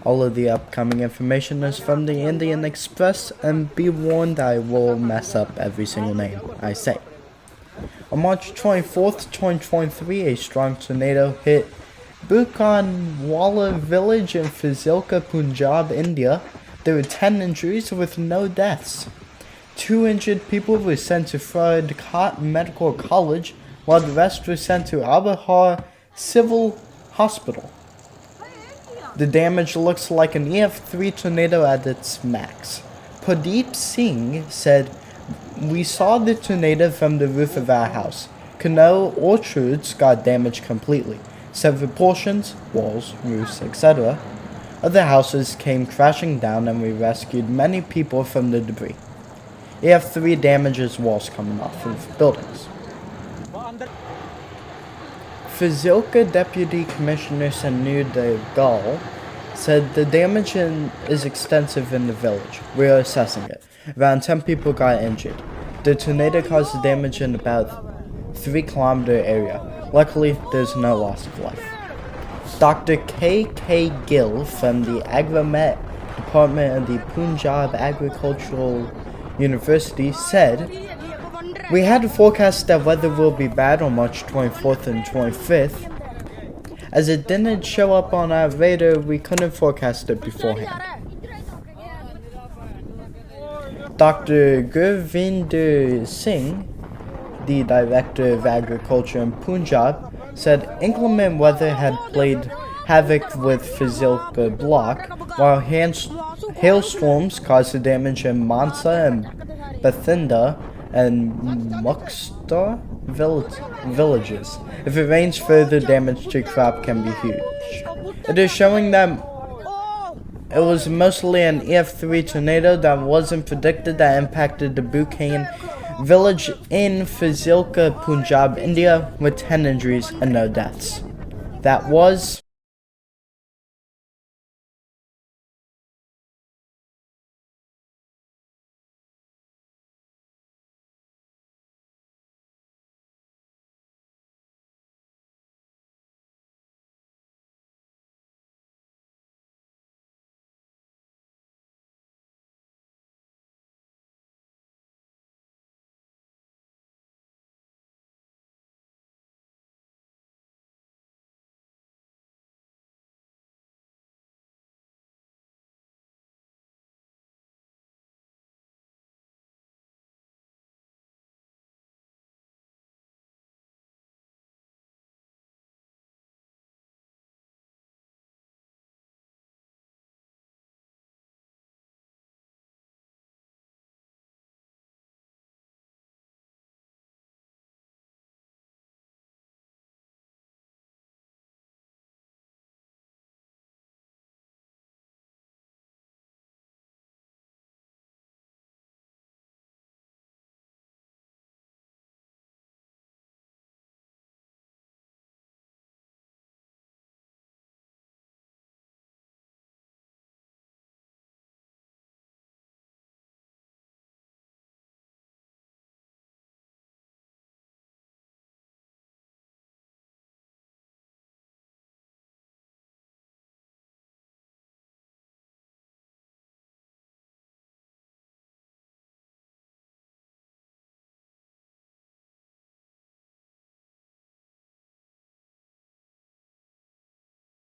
All of the upcoming information is from the Indian Express, and be warned I will mess up every single name I say. On March 24th, 2023, a strong tornado hit Bukainwala village in Fazilka, Punjab, India. There were 10 injuries with no deaths. 2 injured people were sent to Fazilka Medical College, while the rest were sent to Abahar Civil Hospital. The damage looks like an EF-3 tornado at its max. Pradeep Singh said, "We saw the tornado from the roof of our house. Canoe orchards got damaged completely. Several portions, walls, roofs, etc. of the houses came crashing down, and we rescued many people from the debris. EF-3 damages walls coming off of buildings." Fazilka Deputy Commissioner Sanu Degal said the damage is extensive in the village. We are assessing it. Around 10 people got injured. The tornado caused damage in about 3-kilometer area. Luckily, there's no loss of life. Dr. K.K. Gill from the Agromet Department of the Punjab Agricultural University said, "We had to forecast that weather will be bad on March 24th and 25th. As it didn't show up on our radar, we couldn't forecast it beforehand." Dr. Gurvinder Singh, the Director of Agriculture in Punjab, said inclement weather had played havoc with Fazilka block, while hailstorms caused the damage in Mansa and Bathinda and Muxtar villages. If it rains further, damage to crop can be huge. It is showing that it was mostly an EF-3 tornado that wasn't predicted that impacted the Bukainwala village in Fazilka, Punjab, India, with 10 injuries and no deaths. That was